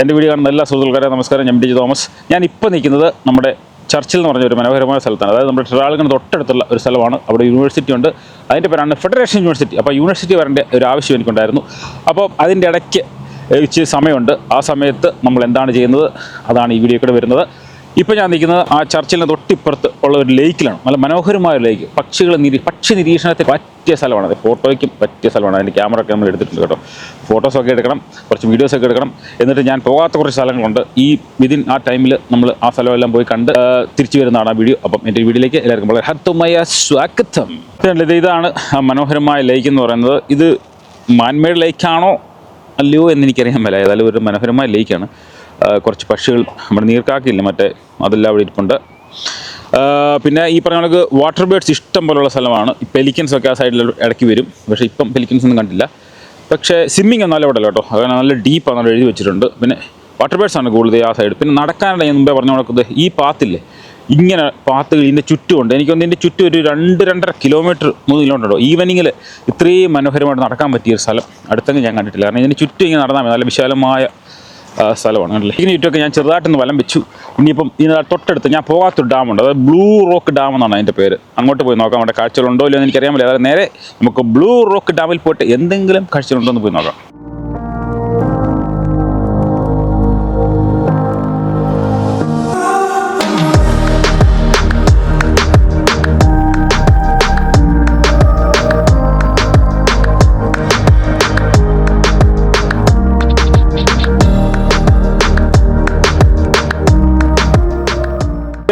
എൻ്റെ വീഡിയോ കാണുന്ന എല്ലാ സുഹൃത്തുക്കൾക്കാരെ നമസ്കാരം. ഞാൻ ഡിജി തോമസ്. ഞാൻ ഇപ്പോൾ നിൽക്കുന്നത് നമ്മുടെ ചർച്ചിൽ എന്ന് പറഞ്ഞ ഒരു മനോഹരമായ സ്ഥലത്താണ്. അതായത് നമ്മുടെ ട്രിവാൻഡ്രത്തിന് തൊട്ടടുത്തുള്ള ഒരു സ്ഥലമാണ്. അവിടെ യൂണിവേഴ്സിറ്റി ഉണ്ട്. അതിൻ്റെ പേരാണ് ഫെഡറേഷൻ യൂണിവേഴ്സിറ്റി. അപ്പോൾ യൂണിവേഴ്സിറ്റി വരേണ്ട ഒരു ആവശ്യം എനിക്കുണ്ടായിരുന്നു. അപ്പോൾ അതിൻ്റെ ഇടയ്ക്ക് ഇച്ചിരി സമയമുണ്ട്. ആ സമയത്ത് നമ്മൾ എന്താണ് ചെയ്യുന്നത് അതാണ് ഈ വീഡിയോ കൂടെ വരുന്നത്. ഇപ്പോൾ ഞാൻ നിൽക്കുന്നത് ആ ചർച്ചിലിന് തൊട്ടിപ്പുറത്ത് ഉള്ള ഒരു ലേക്കിലാണ്. നല്ല മനോഹരമായ ഒരു ലേക്ക്. പക്ഷി നിരീക്ഷണത്തിന് പറ്റിയ സ്ഥലമാണ്. അത് ഫോട്ടോയ്ക്കും പറ്റിയ സ്ഥലമാണ്. അതിൻ്റെ ക്യാമറ ഒക്കെ നമ്മൾ എടുത്തിട്ടുണ്ട് കേട്ടോ. ഫോട്ടോസൊക്കെ എടുക്കണം, കുറച്ച് വീഡിയോസൊക്കെ എടുക്കണം. എന്നിട്ട് ഞാൻ പോകാത്ത കുറച്ച് സ്ഥലങ്ങളുണ്ട്. ഈ വിതിൻ ആ ടൈമിൽ നമ്മൾ ആ സ്ഥലമെല്ലാം പോയി കണ്ട് തിരിച്ചു വരുന്നതാണ് ആ വീഡിയോ. അപ്പം എൻ്റെ വീഡിയോയിലേക്ക് എല്ലാവർക്കും വളരെ ഹർത്തുമായ സ്വാഗതം. ഇതാണ് ആ മനോഹരമായ ലേക്ക് എന്ന് പറയുന്നത്. ഇത് മാൻമേഡ് ലേക്കാണോ അല്ലയോ എന്നെനിക്കറിയാൻ മേല. ഏതായാലും ഒരു മനോഹരമായ ലേക്കാണ്. കുറച്ച് പക്ഷികൾ, നമ്മുടെ നീർക്കാക്കില്ല മറ്റേ, അതെല്ലാം അവിടെ ഇരിപ്പുണ്ട്. പിന്നെ ഈ പറഞ്ഞ കണക്ക് വാട്ടർ ബേർഡ്സ് ഇഷ്ടം പോലുള്ള സ്ഥലമാണ്. ഈ പെലിക്കൻസൊക്കെ ആ സൈഡിൽ ഇടയ്ക്ക് വരും. പക്ഷേ ഇപ്പം പെലിക്കൻസ് ഒന്നും കണ്ടില്ല. പക്ഷേ സ്വിമ്മിങ് ഒന്നും അവിടെ കേട്ടോ. അങ്ങനെ നല്ല ഡീപ്പാണ് എഴുതി വെച്ചിട്ടുണ്ട്. പിന്നെ വാട്ടർ ബേർഡ്സാണ് കൂടുതൽ ആ സൈഡ്. പിന്നെ നടക്കാനുള്ള ഞാൻ മുമ്പേ പറഞ്ഞു കൊടുക്കുന്നത് ഈ പാത്തില്ലേ, ഇങ്ങനെ പാത്തുകൾ ഇതിൻ്റെ ചുറ്റുമുണ്ട്. എനിക്കൊന്ന് ഇതിൻ്റെ ചുറ്റും ഒരു 2-2.5 കിലോമീറ്റർ 3 കിലോമീറ്റർ ഉണ്ടോ. ഈവനിങ്ങിൽ ഇത്രയും മനോഹരമായിട്ട് നടക്കാൻ പറ്റിയൊരു സ്ഥലം അടുത്തെങ്കിൽ ഞാൻ കണ്ടിട്ടില്ല. കാരണം ഇതിൻ്റെ ചുറ്റും ഇങ്ങനെ നടന്നാൽ മതി. നല്ല വിശാലമായ സ്ഥലമാണ് കണ്ടില്ലേ. ഇതിന് ചുറ്റുമൊക്കെ ഞാൻ ചെറുതായിട്ടൊന്ന് വലം വെച്ചു. ഇനിയിപ്പം ഇതിന് തൊട്ടടുത്ത് ഞാൻ പോകാത്തൊരു ഡാമുണ്ട്. അതായത് ബ്ലൂ റോക്ക് ഡാം എന്നാണ് അതിൻ്റെ പേര്. അങ്ങോട്ട് പോയി നോക്കാം അവിടെ കാഴ്ചകളുണ്ടോ ഇല്ലയോ എന്ന് എനിക്കറിയാൻ പറ്റില്ല. അതായത് നേരെ നമുക്ക് ബ്ലൂ റോക്ക് ഡാമിൽ പോയിട്ട് എന്തെങ്കിലും കാഴ്ചകളുണ്ടോ എന്ന് പോയി നോക്കാം.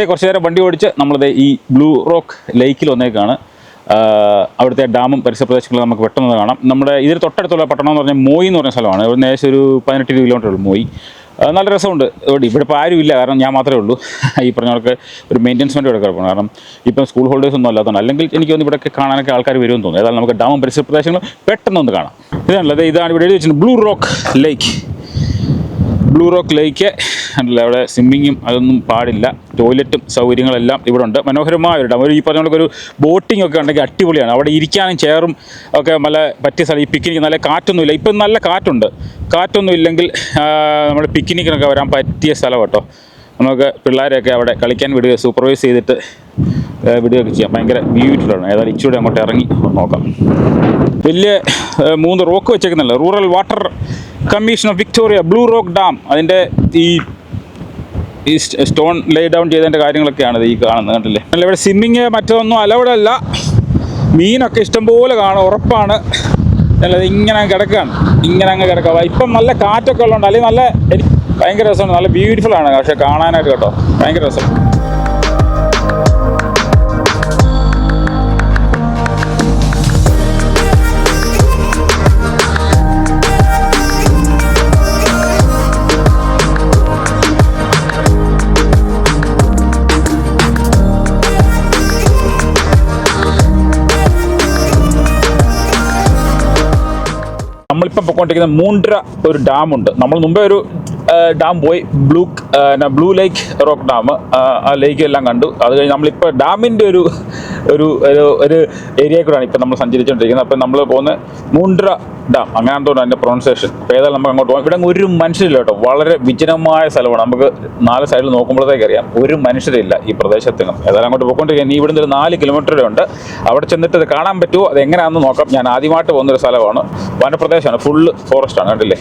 കുറച്ച് നേരം വണ്ടി ഓടിച്ച് നമ്മളത് ഈ ബ്ലൂ റോക്ക് ലേക്കിൽ വന്നേക്കാണ്. അവിടുത്തെ ഡാമും പരിസര പ്രദേശങ്ങളും നമുക്ക് പെട്ടെന്ന് കാണാം. നമ്മുടെ ഇതിന് തൊട്ടടുത്തുള്ള പട്ടണം എന്ന് പറഞ്ഞാൽ മോയി എന്ന് പറഞ്ഞ സ്ഥലമാണ്. ഇവിടെ ഏകദേശം ഒരു 18 കിലോമീറ്റർ ഉള്ളൂ മോയി. നല്ല രസമുണ്ട്. ഇവിടെ ഇപ്പോൾ ആരും ഇല്ല, കാരണം ഞാൻ മാത്രമേ ഉള്ളൂ. ഈ പറഞ്ഞവർക്ക് ഒരു മെയിൻ്റനൻസ് വേണ്ടി ഇവിടെ കിടക്കണം. കാരണം ഇപ്പം സ്കൂൾ ഹോളിഡേഴ്സ് ഒന്നും അല്ലാത്തതുകൊണ്ട്. അല്ലെങ്കിൽ എനിക്ക് തോന്നുന്നു ഇവിടെയൊക്കെ കാണാനൊക്കെ ആൾക്കാർ വരുമെന്ന് തോന്നുന്നു. ഏതായാലും നമുക്ക് ഡാമും പരിസര പ്രദേശങ്ങളും പെട്ടെന്നൊന്ന് കാണാം. ഇതാണല്ലോ, ഇതാണ് ഇവിടെ എഴുതി വെച്ചിട്ടുണ്ട് ബ്ലൂ റോക്ക് ലേക്ക്. ബ്ലൂ റോക്ക് ലേക്ക് അല്ല, അവിടെ സ്വിമ്മിങ്ങും അതൊന്നും പാടില്ല. ടോയ്ലറ്റും സൗകര്യങ്ങളെല്ലാം ഇവിടെ ഉണ്ട്. മനോഹരമായ ഒരു ഡാം. ഈ പറഞ്ഞ ഒരു ബോട്ടിംഗ് ഒക്കെ ഉണ്ടെങ്കിൽ അടിപൊളിയാണ്. അവിടെ ഇരിക്കാനും ചെയറും ഒക്കെ നല്ല പറ്റിയ സ്ഥലം. ഈ പിക്നിക്ക് നല്ല കാറ്റൊന്നുമില്ല. ഇപ്പം നല്ല കാറ്റുണ്ട്. കാറ്റൊന്നും ഇല്ലെങ്കിൽ നമ്മൾ പിക്നിക്കിനൊക്കെ വരാൻ പറ്റിയ സ്ഥലം കേട്ടോ. നമുക്ക് പിള്ളേരെയൊക്കെ അവിടെ കളിക്കാൻ വിടുക, സൂപ്പർവൈസ് ചെയ്തിട്ട് വിടുകയൊക്കെ ചെയ്യാം. ഭയങ്കര ബ്യൂട്ടിഫുള്ളാണ്. ഏതായാലും ഇച്ചിരി അങ്ങോട്ട് ഇറങ്ങി നോക്കാം. വലിയ 3 റോക്ക് വെച്ചേക്കുന്നില്ല. Rural water commission of Victoria Blue Rock Dam. അതിൻ്റെ ഈ സ്റ്റോൺ ലേ ഡൗൺ ചെയ്തതിൻ്റെ കാര്യങ്ങളൊക്കെയാണ് ഈ കാണുന്നത്. കണ്ടില്ലേ. അല്ല, ഇവിടെ സ്വിമ്മിങ് മറ്റൊന്നും അലൗഡ് അല്ല. മീനൊക്കെ ഇഷ്ടംപോലെ കാണും, ഉറപ്പാണ്. അല്ലാതെ ഇങ്ങനെ കിടക്കുകയാണ്, ഇങ്ങനെ അങ്ങ് കിടക്കുക. ഇപ്പം നല്ല കാറ്റൊക്കെ ഉള്ളതുകൊണ്ട് അല്ലെങ്കിൽ നല്ല ഭയങ്കര രസമാണ്. നല്ല ബ്യൂട്ടിഫുള്ളാണ് പക്ഷേ കാണാനായിട്ട് കേട്ടോ. ഭയങ്കര രസം. നമ്മളിപ്പം പൊയ്ക്കൊണ്ടിരിക്കുന്ന മൂണ്ട്ര ഒരു ഡാമുണ്ട്. നമ്മൾ മുമ്പേ ഒരു ഡാം പോയി, ബ്ലൂ ലേക്ക് റോക്ക് ഡാം. ആ ലേക്ക് എല്ലാം കണ്ടു. അത് കഴിഞ്ഞ് നമ്മളിപ്പോൾ ഡാമിൻ്റെ ഒരു ഏരിയ കൂടെയാണ് ഇപ്പം നമ്മൾ സഞ്ചരിച്ചുകൊണ്ടിരിക്കുന്നത്. അപ്പം നമ്മൾ പോകുന്നത് മൂണ്ട്ര ഡാം, അങ്ങനെ തോന്നുന്നു അതിൻ്റെ പ്രൊണൗൺസിയേഷൻ. അപ്പോൾ ഏതായാലും നമുക്ക് അങ്ങോട്ട് പോകാം. ഇവിടെ ഒരു മനുഷ്യരില്ല കേട്ടോ. വളരെ വിജനമായ സ്ഥലമാണ്. നമുക്ക് 4 സൈഡിൽ നോക്കുമ്പോഴത്തേക്ക് അറിയാം ഒരു മനുഷ്യരില്ല ഈ പ്രദേശത്തെങ്ങും. ഏതായാലും അങ്ങോട്ട് പോയിക്കൊണ്ടിരിക്കുക. ഇനി ഇവിടുന്ന് ഒരു 4 കിലോമീറ്റർ ഉണ്ട്. അവിടെ ചെന്നിട്ട് ഇത് കാണാൻ പറ്റുമോ അത് എങ്ങനെയാണെന്ന് നോക്കാം. ഞാൻ ആദ്യമായിട്ട് പോകുന്നൊരു സ്ഥലമാണ്. വനപ്രദേശമാണ്, ഫുള്ള് ഫോറസ്റ്റാണ്. കണ്ടില്ലേ,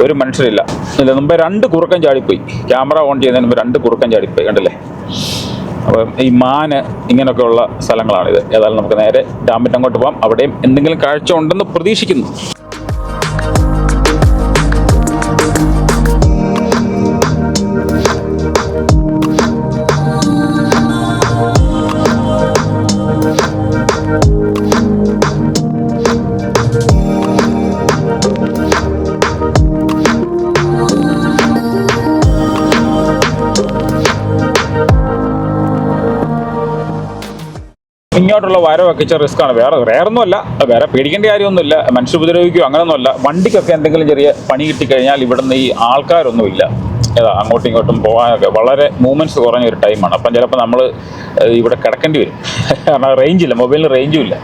ഒരു മനുഷ്യരില്ല. ഇല്ല, മുമ്പേ 2 കുറുക്കൻ ചാടിപ്പോയി. ക്യാമറ ഓൺ ചെയ്യുന്നതിന് മുമ്പ് 2 കുറുക്കൻ ചാടിപ്പോയി. കണ്ടില്ലേ. അപ്പം ഈ മാന് ഇങ്ങനെയൊക്കെയുള്ള സ്ഥലങ്ങളാണിത്. ഏതായാലും നമുക്ക് നേരെ ഡാമിൻ്റെ അങ്ങോട്ട് പോകാം. അവിടെയും എന്തെങ്കിലും കാഴ്ച ഉണ്ടെന്ന് പ്രതീക്ഷിക്കുന്നു. ഇങ്ങോട്ടുള്ള വരവൊക്കെ ഇച്ചിരി റിസ്ക്കാണ്. വേറൊന്നുമല്ല, വേറെ പേടിക്കേണ്ട കാര്യമൊന്നുമില്ല. മനുഷ്യ ഉപദ്രവിക്കുകയോ അങ്ങനെയൊന്നുമല്ല. വണ്ടിക്കൊക്കെ എന്തെങ്കിലും ചെറിയ പണി കിട്ടിക്കഴിഞ്ഞാൽ ഇവിടുന്ന് ഈ ആൾക്കാരൊന്നുമില്ല. അങ്ങോട്ടും ഇങ്ങോട്ടും പോകാനൊക്കെ വളരെ മൂവ്മെൻറ്റ്സ് കുറഞ്ഞ ഒരു ടൈമാണ്. അപ്പം ചിലപ്പോൾ നമ്മൾ ഇവിടെ കിടക്കേണ്ടി വരും. കാരണം റേഞ്ചില്ല, മൊബൈലിന് റേഞ്ചും ഇല്ല.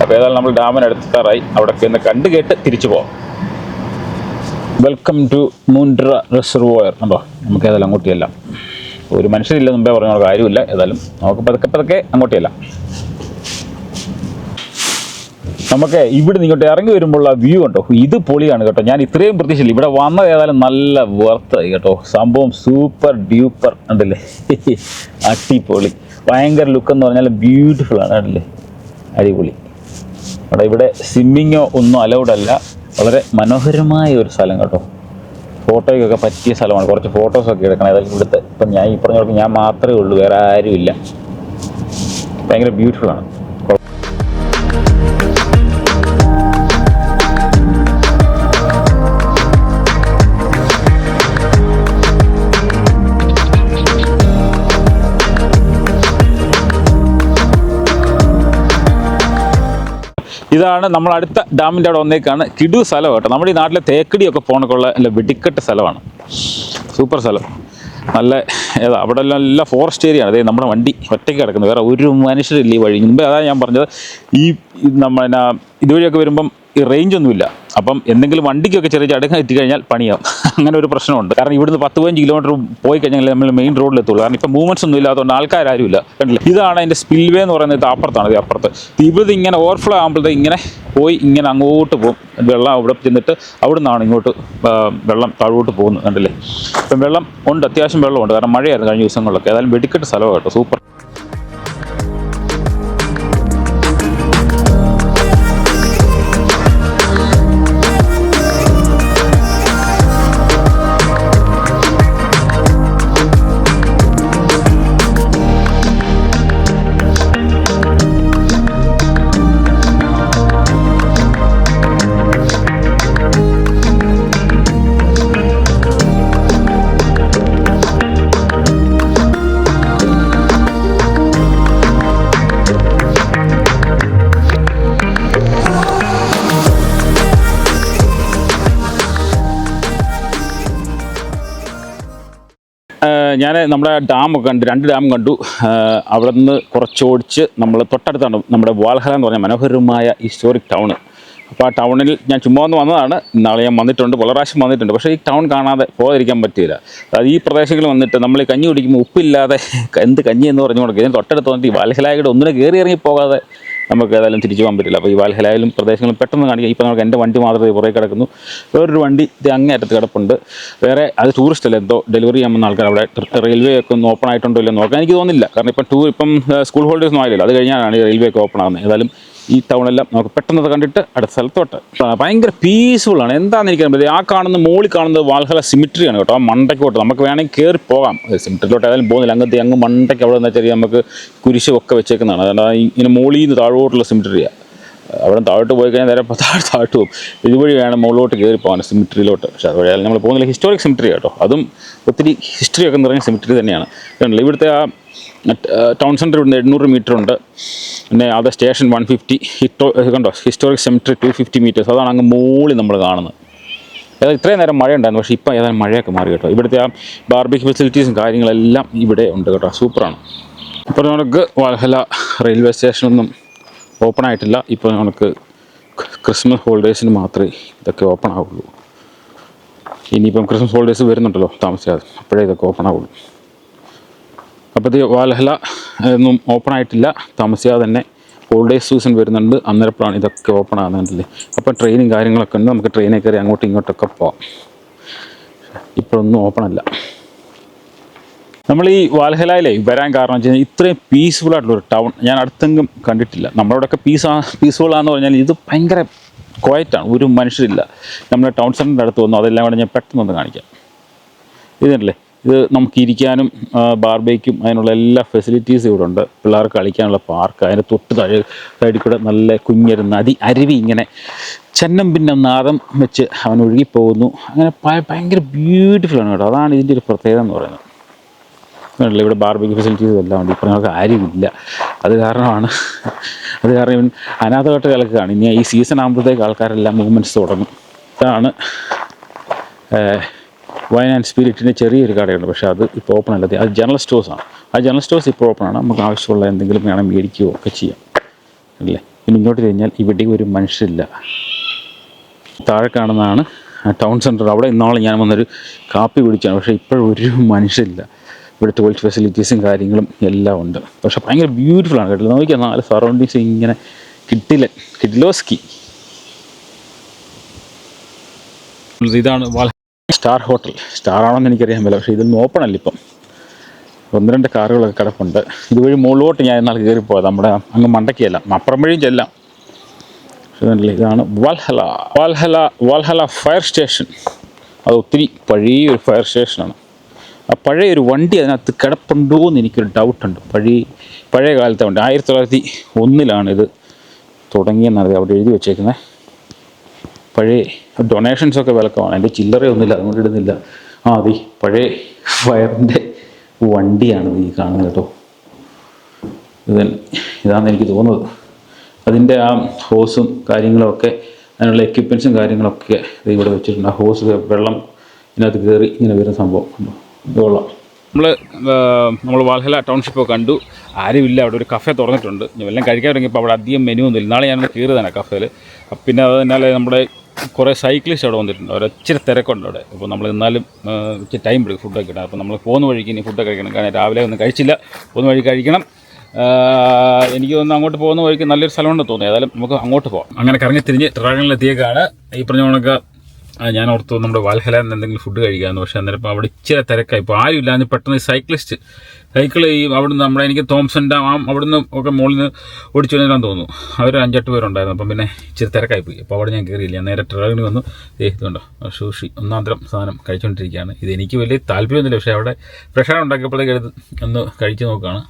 അപ്പോൾ ഏതായാലും നമ്മൾ ഡാമിനടുത്താറായി. അവിടെ ഒന്ന് കണ്ടു കേട്ട് തിരിച്ചു പോകാം. Welcome to Moondarra reservoir. കണ്ടോ, നമുക്ക് ഏതായാലും അങ്ങോട്ടിയല്ല, ഒരു മനുഷ്യരില്ല മുമ്പേ പറഞ്ഞ കാര്യമില്ല. ഏതായാലും നമുക്ക് പതുക്കെ അങ്ങോട്ടിയല്ല. നമുക്ക് ഇവിടെ ഇങ്ങോട്ട് ഇറങ്ങി വരുമ്പോഴുള്ള വ്യൂ ഉണ്ടോ, ഇത് പൊളിയാണ് കേട്ടോ. ഞാൻ ഇത്രയും പ്രതീക്ഷയില്ല. ഇവിടെ വന്നത് ഏതായാലും നല്ല വർത്തായി കേട്ടോ. സംഭവം സൂപ്പർ ഡ്യൂപ്പർ ഉണ്ടല്ലേ, അടിപൊളി. ഭയങ്കര ലുക്ക് എന്ന് പറഞ്ഞാൽ ബ്യൂട്ടിഫുൾ ആണ് കണ്ടില്ലേ, അടിപൊളി. ഇവിടെ സ്വിമ്മിങ്ങോ ഒന്നും അലൗഡ് അല്ല. വളരെ മനോഹരമായ ഒരു സ്ഥലം കേട്ടോ. ഫോട്ടോയ്ക്കൊക്കെ പറ്റിയ സ്ഥലമാണ്. കുറച്ച് ഫോട്ടോസൊക്കെ എടുക്കണം. ഏതായാലും ഇവിടുത്തെ ഇപ്പം ഞാൻ ഈ പറഞ്ഞ ഞാൻ മാത്രമേ ഉള്ളൂ, വേറെ ആരുമില്ല. ഭയങ്കര ബ്യൂട്ടിഫുള്ളാണ്. ഇതാണ് നമ്മൾ അടുത്ത ഡാമിൻ്റെ അവിടെ വന്നേക്കാണ്. കിടു സ്ഥലം കേട്ടോ. നമ്മുടെ ഈ നാട്ടിലെ തേക്കടിയൊക്കെ പോകണക്കുള്ള നല്ല വെടിക്കെട്ട് സ്ഥലമാണ്. സൂപ്പർ സ്ഥലം. നല്ല അവിടെ എല്ലാം ഫോറസ്റ്റ് ഏരിയ ആണ്. അതായത് നമ്മുടെ വണ്ടി ഒറ്റയ്ക്ക് കിടക്കുന്നത്, വേറെ ഒരു മനുഷ്യരില്ല ഈ വഴി. മുമ്പേ അതാണ് ഞാൻ പറഞ്ഞത്, ഈ പിന്നെ ഇതുവഴിയൊക്കെ വരുമ്പം ഈ റേഞ്ചൊന്നുമില്ല. അപ്പം എന്തെങ്കിലും വണ്ടിക്കൊക്കെ ചെറിയ ചടങ്ങ് എത്തിക്കഴിഞ്ഞാൽ പണിയാവും. അങ്ങനെ ഒരു പ്രശ്നമുണ്ട്. കാരണം ഇവിടുന്ന് 10-15 കിലോമീറ്റർ പോയി കഴിഞ്ഞാൽ നമ്മൾ മെയിൻ റോഡിലെത്തുള്ളൂ. കാരണം ഇപ്പം മൂവ്മെൻറ്റ്സ് ഒന്നും ഇല്ലാത്തതുകൊണ്ട് ആൾക്കാരും ഇല്ല. കണ്ടില്ല, ഇതാണ് അതിൻ്റെ സ്പിൽവേ എന്ന് പറയുന്നത്. അപ്പുറത്താണ്, ഇത് അപ്പുറത്ത്. ഇവിടെ ഇങ്ങനെ ഓവർഫ്ലോ ആകുമ്പോഴത്തെ ഇങ്ങനെ പോയി ഇങ്ങനെ അങ്ങോട്ട് പോകും. വെള്ളം അവിടെ ചെന്നിട്ട് അവിടെ നിന്നാണ് ഇങ്ങോട്ട് വെള്ളം താഴോട്ട് പോകുന്നത്. കണ്ടില്ലേ, ഇപ്പം വെള്ളം ഉണ്ട്, അത്യാവശ്യം വെള്ളമുണ്ട്. കാരണം മഴയായിരുന്നു കഴിഞ്ഞ ദിവസങ്ങളിലൊക്കെ. ഏതായാലും വെടിക്കെട്ട് സ്ഥലമാണ് കേട്ടോ. സൂപ്പർ. ഞാൻ നമ്മുടെ ഡാമൊക്കെ കണ്ടു, 2 ഡാം കണ്ടു. അവിടെ നിന്ന് കുറച്ചോടിച്ച് നമ്മൾ തൊട്ടടുത്താണ് നമ്മുടെ വാൽഹല എന്ന് പറഞ്ഞ മനോഹരമായ ഹിസ്റ്റോറിക് ടൗണ്. അപ്പോൾ ആ ടൗണിൽ ഞാൻ ചുമ്മാ ഒന്ന് വന്നതാണ്. ഇന്നാളെ ഞാൻ വന്നിട്ടുണ്ട്, പല പ്രാവശ്യം വന്നിട്ടുണ്ട്. പക്ഷേ ഈ ടൗൺ കാണാതെ പോകാതിരിക്കാൻ പറ്റില്ല. അതായത് ഈ പ്രദേശങ്ങളിൽ വന്നിട്ട് നമ്മൾ ഈ കഞ്ഞി കുടിക്കുമ്പോൾ ഉപ്പില്ലാതെ എന്ത് കഞ്ഞി എന്ന് പറഞ്ഞു കൊടുക്കുക. ഇതിന് തൊട്ടടുത്ത് വന്നിട്ട് ഈ വാൽഹലായുടെ ഒന്നിനെ കയറി ഇറങ്ങി പോകാതെ നമുക്ക് ഏതായാലും തിരിച്ചു പോകാൻ പറ്റില്ല. അപ്പോൾ ഈ വാൽഹലായാലും പ്രദേശങ്ങളും പെട്ടെന്ന് കാണിക്കുക. ഇപ്പോൾ നമുക്ക് എൻ്റെ വണ്ടി മാത്രമേ പുറകെ കിടക്കുന്നു, വേറൊരു വണ്ടി ഇത് അങ്ങേയറ്റത്ത് കിടപ്പുണ്ട്. വേറെ അത് ടൂറിസ്റ്റ് അല്ല, എന്തോ ഡെലിവറി ചെയ്യാൻ ആൾക്കാർ. അവിടെ റെയിൽവേ ഒക്കെ ഒന്ന് ഓപ്പൺ ആയിട്ടുണ്ടോ ഇല്ലെന്ന് നോക്കാൻ എനിക്ക് തോന്നുന്നില്ല. കാരണം ഇപ്പം സ്കൂൾ ഹോളിഡേഴ്സ് ഒന്നും ആയില്ലല്ലോ. അത് കഴിഞ്ഞാലാണ് ഈ റെയിൽവേ ഒക്കെ ഓപ്പൺ ആകുന്നത്. ഏതായാലും ഈ ടൗണെല്ലാം നമുക്ക് പെട്ടെന്ന് കണ്ടിട്ട് അടുത്ത സ്ഥലത്തോട്ട്. ഭയങ്കര പീസ്ഫുള്ളാണ്. എന്താണെന്ന് എനിക്കറിയാൻ പറ്റും. ആ കാണുന്ന മോളിൽ കാണുന്നത് വാൽഹല സിമിട്രിയാണ് കേട്ടോ. ആ മണ്ടയ്ക്കോട്ട് നമുക്ക് വേണമെങ്കിൽ കയറി പോകാം. സിമിട്രിയിലോട്ട് ഏതായാലും പോകുന്നില്ല. അങ്ങ് മണ്ടയ്ക്ക് അവിടെ നിന്ന് വെച്ചാൽ നമുക്ക് കുരിശൊക്കെ വെച്ചേക്കുന്നതാണ്. അതുകൊണ്ട് ഇങ്ങനെ മോളിൽ നിന്ന് താഴോട്ടുള്ള സിമിട്രിയാണ്. അവിടെ താഴോട്ട് പോയി കഴിഞ്ഞാൽ നേരെ താഴോട്ട് പോകും. ഇതുവഴി വേണം മുകളിലോട്ട് കയറി പോകാൻ സിമിട്രിയിലോട്ട്. പക്ഷേ അതുവഴി നമ്മൾ പോകുന്നില്ല. ഹിസ്റ്റോറിക് സിമിട്രി കേട്ടോ. അതും ഒത്തിരി ഹിസ്റ്ററിയൊക്കെ നിറഞ്ഞ സിമിട്രി തന്നെയാണ്. കണ്ടില്ല, ഇവിടുത്തെ ആ ടൗൺ സെൻറ്റർ ഇവിടുന്ന് 800 മീറ്റർ ഉണ്ട്. പിന്നെ അത് സ്റ്റേഷൻ 150. കണ്ടോ, ഹിസ്റ്റോറിക് സെമിട്രി 250 മീറ്റേഴ്സ്. അതാണ് അങ്ങ് മുകളിൽ നമ്മൾ കാണുന്നത്. ഏതായാലും ഇത്രയും നേരം മഴ ഉണ്ടായിരുന്നു, പക്ഷേ ഇപ്പോൾ ഏതായാലും മഴയൊക്കെ മാറി കേട്ടോ. ഇവിടുത്തെ ആ ബാർബിക്യൂ ഫെസിലിറ്റീസും കാര്യങ്ങളെല്ലാം ഇവിടെ ഉണ്ട് കേട്ടോ. സൂപ്പറാണ്. ഇപ്പോൾ നമുക്ക് വാൽഹല റെയിൽവേ സ്റ്റേഷനൊന്നും ഓപ്പൺ ആയിട്ടില്ല. ഇപ്പോൾ നമുക്ക് ക്രിസ്മസ് ഹോളിഡേയ്സിന് മാത്രമേ ഇതൊക്കെ ഓപ്പൺ ആവുള്ളൂ. ഇനിയിപ്പം ക്രിസ്മസ് ഹോളിഡേയ്സ് വരുന്നുണ്ടല്ലോ താമസിയാതെ, അപ്പോഴേ ഇതൊക്കെ ഓപ്പൺ ആവുള്ളൂ. അപ്പോൾ ഇത് വാൽഹല ഒന്നും ഓപ്പൺ ആയിട്ടില്ല. താമസിയാതെ തന്നെ ഹോളിഡേയ്സ് സീസൺ വരുന്നുണ്ട്, അന്നേരപ്പോഴാണ് ഇതൊക്കെ ഓപ്പൺ ആകുന്നുണ്ടല്ലേ. അപ്പോൾ ട്രെയിനും കാര്യങ്ങളൊക്കെ ഉണ്ട്, നമുക്ക് ട്രെയിനിൽ കയറി അങ്ങോട്ടും ഇങ്ങോട്ടൊക്കെ പോകാം. ഇപ്പോഴൊന്നും ഓപ്പൺ അല്ല. നമ്മൾ ഈ വാൽഹലയിലേ വരാൻ കാരണം വെച്ച് കഴിഞ്ഞാൽ ഇത്രയും പീസ്ഫുള്ളായിട്ടുള്ളൊരു ടൗൺ ഞാൻ അടുത്തെങ്കിലും കണ്ടിട്ടില്ല. നമ്മളവിടെയൊക്കെ പീസ്ഫുള്ളാന്ന് പറഞ്ഞാൽ ഇത് ഭയങ്കര ക്വയറ്റാണ്, ഒരു മനുഷ്യരില്ല. നമ്മുടെ ടൗൺ സെൻറ്ററിൻ്റെ അടുത്ത് വന്നു, അതെല്ലാം കൂടെ ഞാൻ പെട്ടെന്നൊന്ന് കാണിക്കാം. ഇതല്ലേ, ഇത് നമുക്ക് ഇരിക്കാനും ബാർബേക്കും അതിനുള്ള എല്ലാ ഫെസിലിറ്റീസും ഇവിടെ ഉണ്ട്. പിള്ളേർക്ക് കളിക്കാനുള്ള പാർക്ക്, അതിൻ്റെ തൊട്ട് സൈഡിൽ കൂടെ നല്ല കുഞ്ഞൊരു നദി അരുവി ഇങ്ങനെ ചെന്നം ഭിന്നം നാദം വെച്ച് അവൻ ഒഴുകിപ്പോകുന്നു. അങ്ങനെ ഭയങ്കര ബ്യൂട്ടിഫുള്ളാണ് കേട്ടോ. അതാണ് ഇതിൻ്റെ ഒരു പ്രത്യേകത എന്ന് പറയുന്നത്. ഇവിടെ ബാർബിക്യൂ ഫെസിലിറ്റീസ് എല്ലാം ഉണ്ട്. ഇപ്പോൾ ഞങ്ങൾക്ക് ആരുമില്ല. അത് കാരണം ഇവൻ അനാഥമായിട്ട് കളിക്കുകയാണ്. ഇനി ഈ സീസൺ ആകുമ്പോഴത്തേക്ക് ആൾക്കാരെല്ലാം മൂവ്മെൻറ്റ്സ് തുടങ്ങും. ഇതാണ് വൈൻ ആൻഡ് സ്പിരിറ്റിൻ്റെ ചെറിയൊരു കടയുണ്ട്, പക്ഷേ അത് ഇപ്പോൾ ഓപ്പൺ അല്ല. അത് ജനറൽ സ്റ്റോഴ്സാണ്. ആ ജനറൽ സ്റ്റോഴ്സ് ഇപ്പോൾ ഓപ്പൺ ആണ്. നമുക്ക് ആവശ്യമുള്ള എന്തെങ്കിലും വേണം മേടിക്കുകയോ ഒക്കെ ചെയ്യാം അല്ലേ. പിന്നെ ഇങ്ങോട്ട് കഴിഞ്ഞാൽ ഇവിടെ ഒരു മനുഷ്യരില്ല. താഴെ കാണുന്നതാണ് ടൗൺ സെൻറ്റർ. അവിടെ ഇന്നാളെ ഞാൻ വന്നൊരു കാപ്പി കുടിച്ചാണ്. പക്ഷേ ഇപ്പോഴൊരു മനുഷ്യരില്ല. ഇവിടെ ടോയ്ലറ്റ് ഫെസിലിറ്റീസും കാര്യങ്ങളും എല്ലാം ഉണ്ട്. പക്ഷേ ഭയങ്കര ബ്യൂട്ടിഫുള്ളാണ് കേട്ടോ. നോക്കിയാൽ 4 സറൗണ്ടിങ്സ് ഇങ്ങനെ കിഡിലോസ്കി. ഇതാണ് സ്റ്റാർ ഹോട്ടൽ. സ്റ്റാറാണെന്ന് എനിക്കറിയാൻ പറ്റില്ല. പക്ഷേ ഇതൊന്നും ഓപ്പൺ അല്ല ഇപ്പം. 1-2 കാറുകളൊക്കെ കിടപ്പുണ്ട്. ഇതുവഴി മുകളിലോട്ട് ഞാൻ എന്നാൽ കയറിപ്പോയത്. നമ്മുടെ അങ്ങ് മണ്ടയ്ക്കല്ല, അപ്പുറം വഴിയും ചെല്ലാം. ഇതാണ് വാൽഹല ഫയർ സ്റ്റേഷൻ. അത് ഒത്തിരി പഴയൊരു ഫയർ സ്റ്റേഷനാണ്. ആ പഴയൊരു വണ്ടി അതിനകത്ത് കിടപ്പുണ്ടോ എന്ന് എനിക്കൊരു ഡൗട്ടുണ്ട്. പഴയ കാലത്തെ വണ്ടി 1901 ഇത് തുടങ്ങിയെന്നാണ് അവിടെ എഴുതി വെച്ചേക്കുന്നത്. പഴയ ഡൊണേഷൻസൊക്കെ വിലക്കമാണ്. എൻ്റെ ചില്ലറയൊന്നുമില്ല, അതുകൊണ്ട് ഇടുന്നില്ല. അതെ, പഴയ ഫയറിൻ്റെ വണ്ടിയാണ് ഈ കാണുന്നത് കേട്ടോ. ഇതാണെന്ന് എനിക്ക് തോന്നുന്നത്. അതിൻ്റെ ആ ഹോസും കാര്യങ്ങളുമൊക്കെ, അതിനുള്ള എക്യുപ്മെൻസും കാര്യങ്ങളൊക്കെ ഇവിടെ വെച്ചിട്ടുണ്ട്. ആ ഹോസ് വെള്ളം ഇതിനകത്ത് കയറി ഇങ്ങനെ വരുന്ന സംഭവം ഇതുകൊള്ളാം. നമ്മൾ വാൽഹല ടൗൺഷിപ്പൊക്കെ കണ്ടു. ആരുമില്ല. അവിടെ ഒരു കഫേ തുറന്നിട്ടുണ്ട്. എല്ലാം കഴിക്കാൻ തുടങ്ങിയപ്പോൾ അവിടെ അധികം മെനു ഒന്നുമില്ല. നാളെ ഞാൻ കയറിയതാണ് കഫേയിൽ. പിന്നെ അത് തന്നാലെ നമ്മുടെ കുറേ സൈക്ലിസ്റ്റ് അവിടെ വന്നിട്ടുണ്ട്. അവർ ഇച്ചിരി തിരക്കുണ്ട് അവിടെ. അപ്പോൾ നമ്മൾ എന്നാലും ഇച്ചിരി ടൈം എടുക്കും ഫുഡൊക്കെ ഇടാം. അപ്പോൾ നമ്മൾ പോകുന്ന വഴിക്ക് ഇനി ഫുഡൊക്കെ കഴിക്കണം. കാരണം രാവിലെ ഒന്നും കഴിച്ചില്ല. പോകുന്ന വഴി കഴിക്കണം. എനിക്ക് തോന്നുന്നു അങ്ങോട്ട് പോകുന്ന വഴിക്ക് നല്ലൊരു സ്ഥലമുണ്ടെന്ന് തോന്നി. ഏതായാലും നമുക്ക് അങ്ങോട്ട് പോകാം. അങ്ങനെ കറങ്ങി തിരിഞ്ഞ് ട്രാഗണിലെത്തിയേക്കാണ്. ഈ പറഞ്ഞ കണക്ക് ഞാൻ ഓർത്തു നമ്മുടെ വാൽഹലയിൽ നിന്ന് എന്തെങ്കിലും ഫുഡ് കഴിക്കാമെന്ന്. പക്ഷേ അന്നേരം ഇപ്പോൾ അവിടെ ഇച്ചിരി തിരക്കായി. ഇപ്പോൾ ആരും ഇല്ല. അതിന് പെട്ടെന്ന് സൈക്കിൾ ഈ അവിടുന്ന് നമ്മുടെ എനിക്ക് തോംസൺ ഡാം അവിടുന്ന് ഒക്കെ മുകളിൽ നിന്ന് ഓടിച്ചു വന്നിട്ടാന്ന് തോന്നുന്നു. അവർ 5-8 പേരുണ്ടായിരുന്നു. അപ്പം പിന്നെ ഇച്ചിരി തിരക്കായിപ്പോയി. അപ്പോൾ അവിടെ ഞാൻ കയറിയില്ല. നേരെ ട്രാഗണി വന്നു. ഇതുണ്ടോ സൂഷി ഒന്നാന്തരം സാധനം കഴിച്ചുകൊണ്ടിരിക്കുകയാണ്. ഇത് എനിക്ക് വലിയ താല്പര്യമൊന്നുമില്ല. പക്ഷേ അവിടെ ഫ്രഷാണ് ഉണ്ടാക്കിയപ്പോഴത്തേക്ക് എടുത്ത് ഒന്ന് കഴിച്ച് നോക്കുകയാണ്.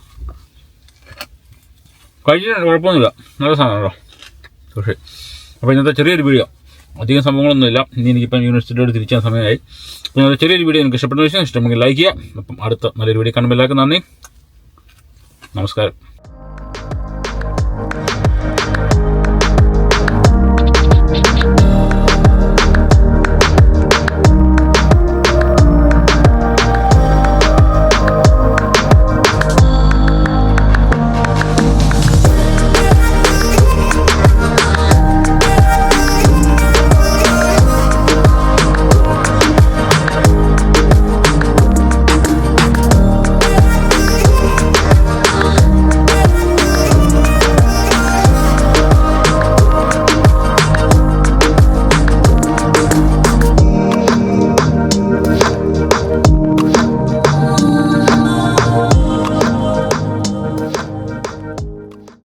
കഴിച്ചിട്ടുണ്ട്, കുഴപ്പമൊന്നുമില്ല. നല്ല സാധനം കേട്ടോ സൂഷി. അപ്പോൾ ഇന്നത്തെ ചെറിയൊരു വീഡിയോ, അധികം സംഭവങ്ങളൊന്നുമില്ല. ഇനി എനിക്കിപ്പം യൂണിവേഴ്സിറ്റിയോട് തിരിച്ചാൻ സമയമായി. അപ്പോൾ ചെറിയൊരു വീഡിയോ നിങ്ങൾക്ക് ഇഷ്ടപ്പെട്ട വിഷയം ഇഷ്ടമെങ്കിൽ ലൈക്ക് ചെയ്യുക. അപ്പം അടുത്ത നല്ലൊരു വീഡിയോ കാണുമ്പോൾ എല്ലാവർക്കും നന്ദി, നമസ്കാരം.